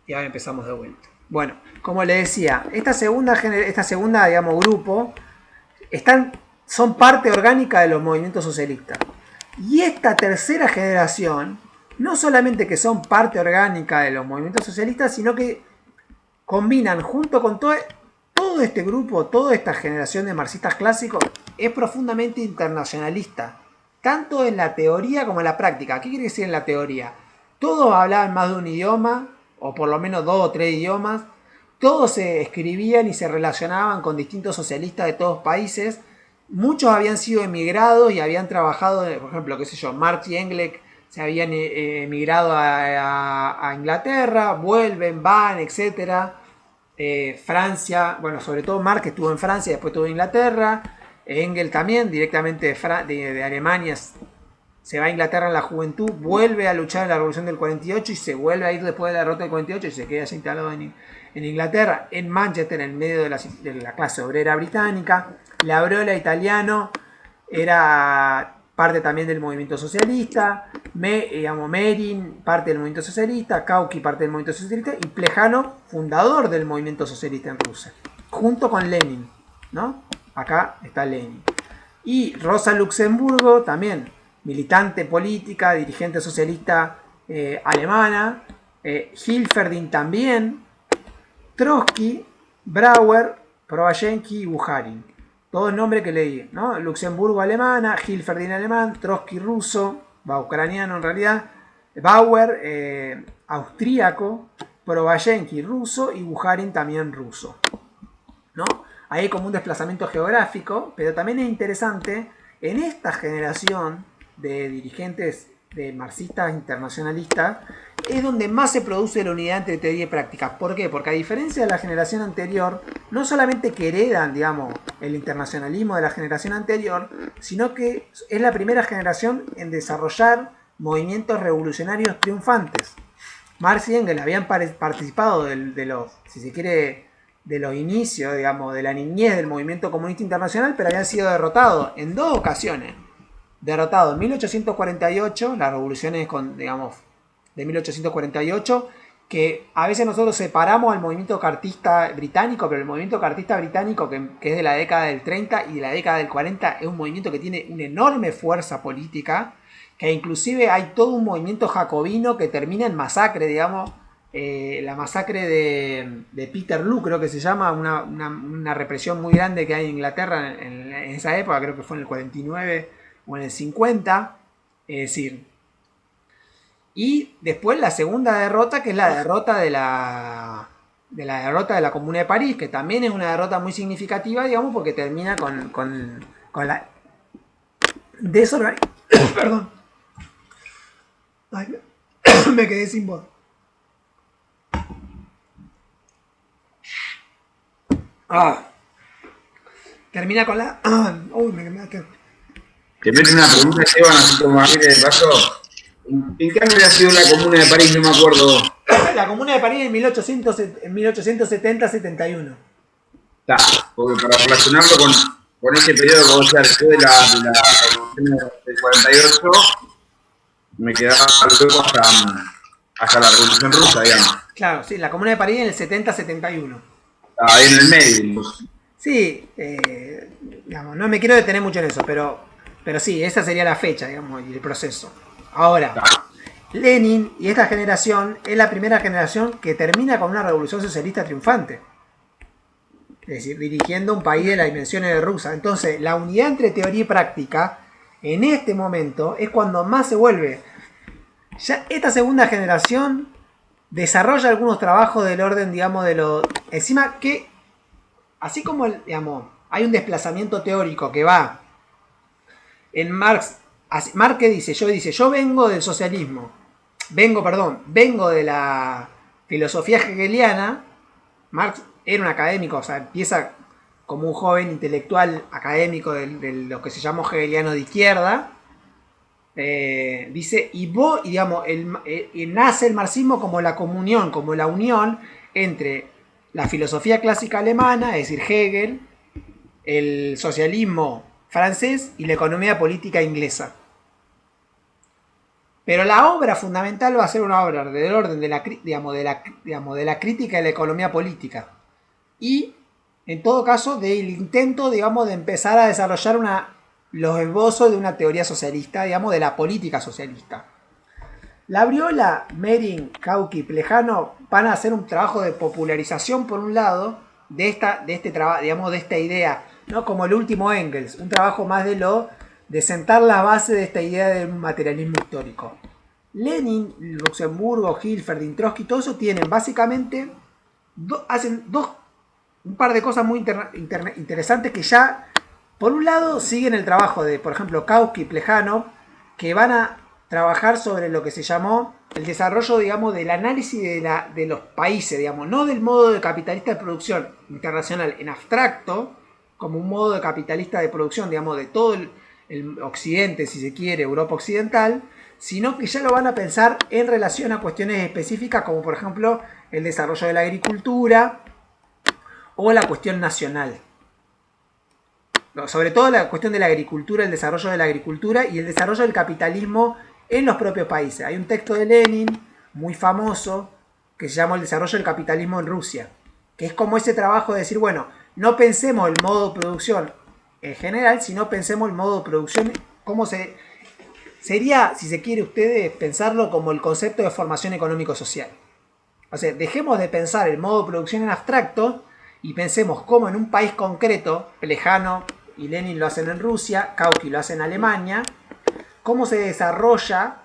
Y ahora empezamos de vuelta. Bueno, como le decía, esta segunda, digamos, grupo son parte orgánica de los movimientos socialistas. Y esta tercera generación, no solamente que son parte orgánica de los movimientos socialistas, sino que combinan junto con todo este grupo, toda esta generación de marxistas clásicos, es profundamente internacionalista, tanto en la teoría como en la práctica. ¿Qué quiere decir en la teoría? Todos hablaban más de un idioma, o por lo menos 2 o 3 idiomas, todos se escribían y se relacionaban con distintos socialistas de todos países, muchos habían sido emigrados y habían trabajado, por ejemplo, qué sé yo, Marx y Engels se habían emigrado a Inglaterra, vuelven, van, etcétera. Francia, bueno, sobre todo Marx estuvo en Francia, después estuvo en Inglaterra. Engel también, directamente de Alemania, se va a Inglaterra en la juventud, vuelve a luchar en la revolución del 48 y se vuelve a ir después de la derrota del 48 y se queda ya instalado en Inglaterra, en Manchester, en el medio de la clase obrera británica. Labriola, italiano, era parte también del movimiento socialista. Merin, parte del movimiento socialista. Kautsky, parte del movimiento socialista. Y Plejano, fundador del movimiento socialista en Rusia, junto con Lenin, ¿no? Acá está Lenin. Y Rosa Luxemburgo, también militante política, dirigente socialista alemana. Hilferding también. Trotsky, Brauer, Provayenki y Bukharin. Todos nombres que leí, ¿no? Luxemburgo alemana, Hilferding alemán, Trotsky ruso, va ucraniano en realidad, Bauer austríaco, Provayenki ruso y Bukharin también ruso, ¿no? Hay como un desplazamiento geográfico, pero también es interesante en esta generación de dirigentes de marxistas internacionalistas es donde más se produce la unidad entre teoría y práctica. ¿Por qué? Porque a diferencia de la generación anterior, no solamente que heredan, digamos, el internacionalismo de la generación anterior, sino que es la primera generación en desarrollar movimientos revolucionarios triunfantes. Marx y Engels habían participado de los, si se quiere, de los inicios, digamos, de la niñez del movimiento comunista internacional, pero habían sido derrotados en 2 ocasiones. Derrotado en 1848, las revoluciones digamos, de 1848, que a veces nosotros separamos al movimiento cartista británico, pero el movimiento cartista británico, que es de la década del 30 y de la década del 40, es un movimiento que tiene una enorme fuerza política, que inclusive hay todo un movimiento jacobino que termina en masacre, digamos, la masacre de Peterloo, creo que se llama, una represión muy grande que hay en Inglaterra en esa época, creo que fue en el 49 o en el 50, es decir. Y después la segunda derrota, que es la derrota de la Comuna de París, que también es una derrota muy significativa, digamos, porque termina con la desorganización. Perdón. Ay, me quedé sin voz. Ah, termina con la. Uy, me quedé. Te meto una pregunta, Esteban, así como a mí de paso. ¿En qué año había sido la Comuna de París? No me acuerdo. La Comuna de París en 1870-71. Está, porque para relacionarlo con ese periodo que vos decías, después de la Revolución del 48, me quedaba luego hasta la Revolución Rusa, digamos. Claro, sí, la Comuna de París en el 70-71. Estaba ahí en el medio. Sí, digamos, no me quiero detener mucho en eso, pero sí, esa sería la fecha, digamos, y el proceso. Ahora, Está. Lenin y esta generación es la primera generación que termina con una revolución socialista triunfante. Es decir, dirigiendo un país de las dimensiones de Rusia. Entonces, la unidad entre teoría y práctica, en este momento, es cuando más se vuelve. Ya esta segunda generación desarrolla algunos trabajos del orden, digamos, de lo. Encima que, así como, digamos, hay un desplazamiento teórico que va en Marx. Marx que dice, yo vengo del socialismo. Vengo de la filosofía hegeliana. Marx era un académico, o sea, empieza como un joven intelectual académico de lo que se llamó hegeliano de izquierda. Dice, y digamos, nace el marxismo como la comunión, como la unión entre la filosofía clásica alemana, es decir, Hegel, el socialismo francés y la economía política inglesa. Pero la obra fundamental va a ser una obra del orden de la, de la crítica de la economía política. Y, en todo caso, del intento, digamos, de empezar a desarrollar los esbozos de una teoría socialista, digamos, de la política socialista. Labriola, Mering, Kauki y Plejano van a hacer un trabajo de popularización, por un lado, de esta idea, ¿no? Como el último Engels, un trabajo más de sentar la base de esta idea de un materialismo histórico. Lenin, Luxemburgo, Hilferding, Trotsky, todo eso tienen básicamente, hacen un par de cosas muy interesantes que ya, por un lado, siguen el trabajo de, por ejemplo, Kautsky y Plejano, que van a trabajar sobre lo que se llamó el desarrollo, digamos, del análisis de los países, digamos, no del modo de capitalista de producción internacional en abstracto, como un modo de capitalista de producción, digamos, de todo el occidente, si se quiere, Europa occidental, sino que ya lo van a pensar en relación a cuestiones específicas, como por ejemplo el desarrollo de la agricultura o la cuestión nacional. Sobre todo la cuestión de la agricultura, el desarrollo de la agricultura y el desarrollo del capitalismo en los propios países. Hay un texto de Lenin muy famoso que se llama El desarrollo del capitalismo en Rusia, que es como ese trabajo de decir, bueno, no pensemos el modo de producción en general, sino pensemos el modo de producción, cómo sería, si se quiere ustedes, pensarlo como el concepto de formación económico-social. O sea, dejemos de pensar el modo de producción en abstracto y pensemos cómo en un país concreto, Plejano y Lenin lo hacen en Rusia, Kautsky lo hace en Alemania, cómo se desarrolla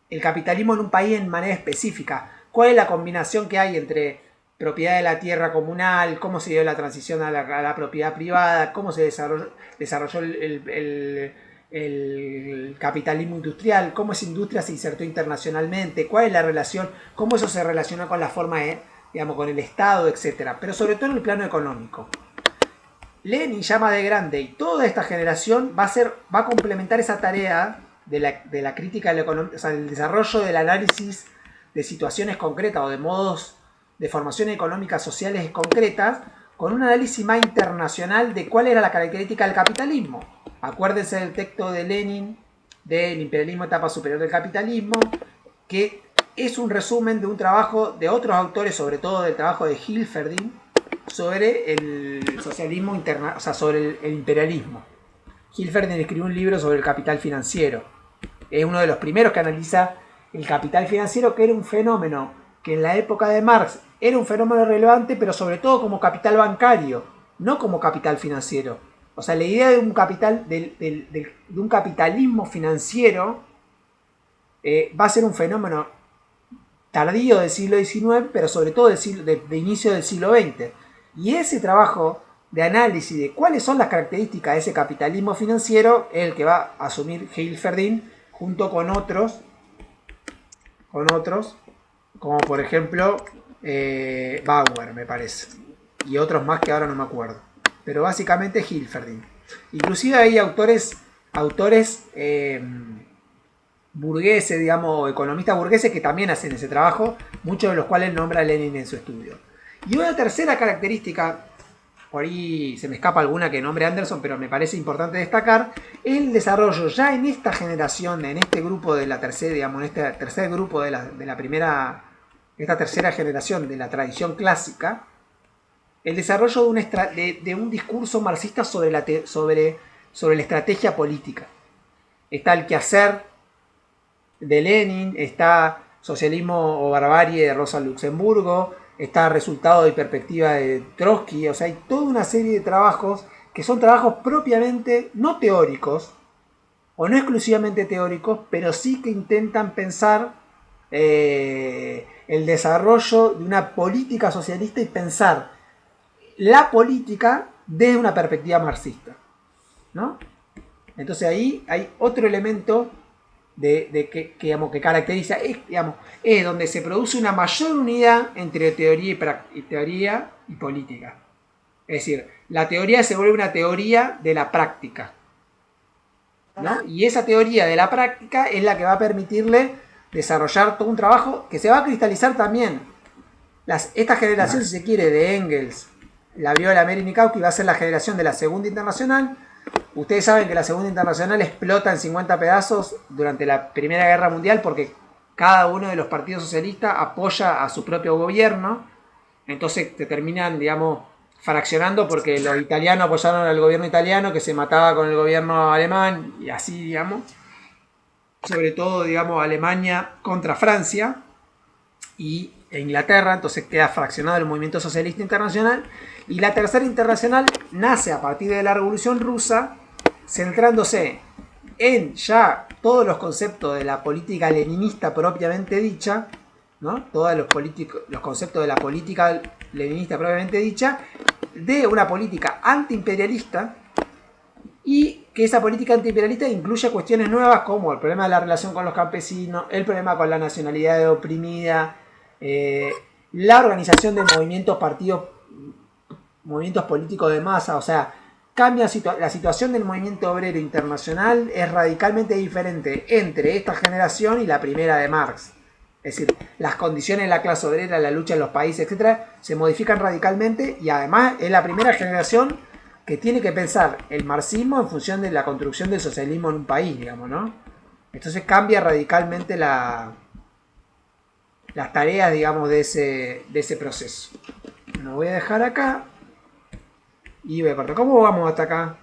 el capitalismo en un país en manera específica. ¿Cuál es la combinación que hay entre propiedad de la tierra comunal, cómo se dio la transición a la propiedad privada, cómo se desarrolló el capitalismo industrial, cómo esa industria se insertó internacionalmente, cuál es la relación, cómo eso se relaciona con la forma digamos, con el Estado, etcétera, pero sobre todo en el plano económico. Lenin llama de grande y toda esta generación va a complementar esa tarea de la crítica de la economía, o sea, del desarrollo del análisis de situaciones concretas o de modos de formación económicas sociales concretas, con un análisis más internacional de cuál era la característica del capitalismo. Acuérdense del texto de Lenin del imperialismo etapa superior del capitalismo, que es un resumen de un trabajo de otros autores, sobre todo del trabajo de Hilferding, sobre el socialismo o sea, sobre el imperialismo. Hilferding escribió un libro sobre el capital financiero. Es uno de los primeros que analiza el capital financiero, que era un fenómeno que en la época de Marx era un fenómeno relevante, pero sobre todo como capital bancario, no como capital financiero. O sea, la idea de un capital, de un capitalismo financiero va a ser un fenómeno tardío del siglo XIX, pero sobre todo de inicio del siglo XX. Y ese trabajo de análisis de cuáles son las características de ese capitalismo financiero es el que va a asumir Hilferding junto con otros, como por ejemplo Bauer, me parece, y otros más que ahora no me acuerdo, pero básicamente Hilferding. Inclusive hay autores burgueses, digamos, economistas burgueses que también hacen ese trabajo, muchos de los cuales nombra Lenin en su estudio. Y una tercera característica, por ahí se me escapa alguna que nombre Anderson, pero me parece importante destacar, el desarrollo ya en esta generación, en este grupo de la tercera, digamos, en este tercer grupo de la primera, esta tercera generación de la tradición clásica, el desarrollo de un discurso marxista sobre la estrategia política. Está el quehacer de Lenin, está Socialismo o Barbarie de Rosa Luxemburgo, está Resultado y Perspectiva de Trotsky. O sea, hay toda una serie de trabajos que son trabajos propiamente no teóricos, o no exclusivamente teóricos, pero sí que intentan pensar el desarrollo de una política socialista y pensar la política desde una perspectiva marxista, ¿no? Entonces ahí hay otro elemento digamos, que caracteriza, es donde se produce una mayor unidad entre teoría y política. Es decir, la teoría se vuelve una teoría de la práctica, ¿no? Y esa teoría de la práctica es la que va a permitirle desarrollar todo un trabajo que se va a cristalizar también. Esta generación, si se quiere, de Engels, Labriola, Mering y Kautsky, va a ser la generación de la Segunda Internacional, Ustedes saben que la Segunda Internacional explota en 50 pedazos durante la Primera Guerra Mundial porque cada uno de los partidos socialistas apoya a su propio gobierno. Entonces te terminan, digamos, fraccionando porque los italianos apoyaron al gobierno italiano que se mataba con el gobierno alemán y así, digamos. Sobre todo, digamos, Alemania contra Francia e Inglaterra, entonces queda fraccionado el movimiento socialista internacional. Y la Tercera Internacional nace a partir de la Revolución Rusa, centrándose en ya todos los conceptos de la política leninista propiamente dicha, ¿no? Todos los conceptos de la política leninista propiamente dicha, de una política antiimperialista, y que esa política antiimperialista incluye cuestiones nuevas como el problema de la relación con los campesinos, el problema con la nacionalidad oprimida, la organización de movimientos, partidos, movimientos políticos de masa. O sea, cambia la situación del movimiento obrero internacional, es radicalmente diferente entre esta generación y la primera de Marx. Es decir, las condiciones de la clase obrera, la lucha en los países, etcétera, se modifican radicalmente, y además es la primera generación que tiene que pensar el marxismo en función de la construcción del socialismo en un país, digamos, ¿no? Entonces cambia radicalmente las tareas, digamos, de ese proceso. Lo voy a dejar acá y voy a cortar. ¿Cómo vamos hasta acá?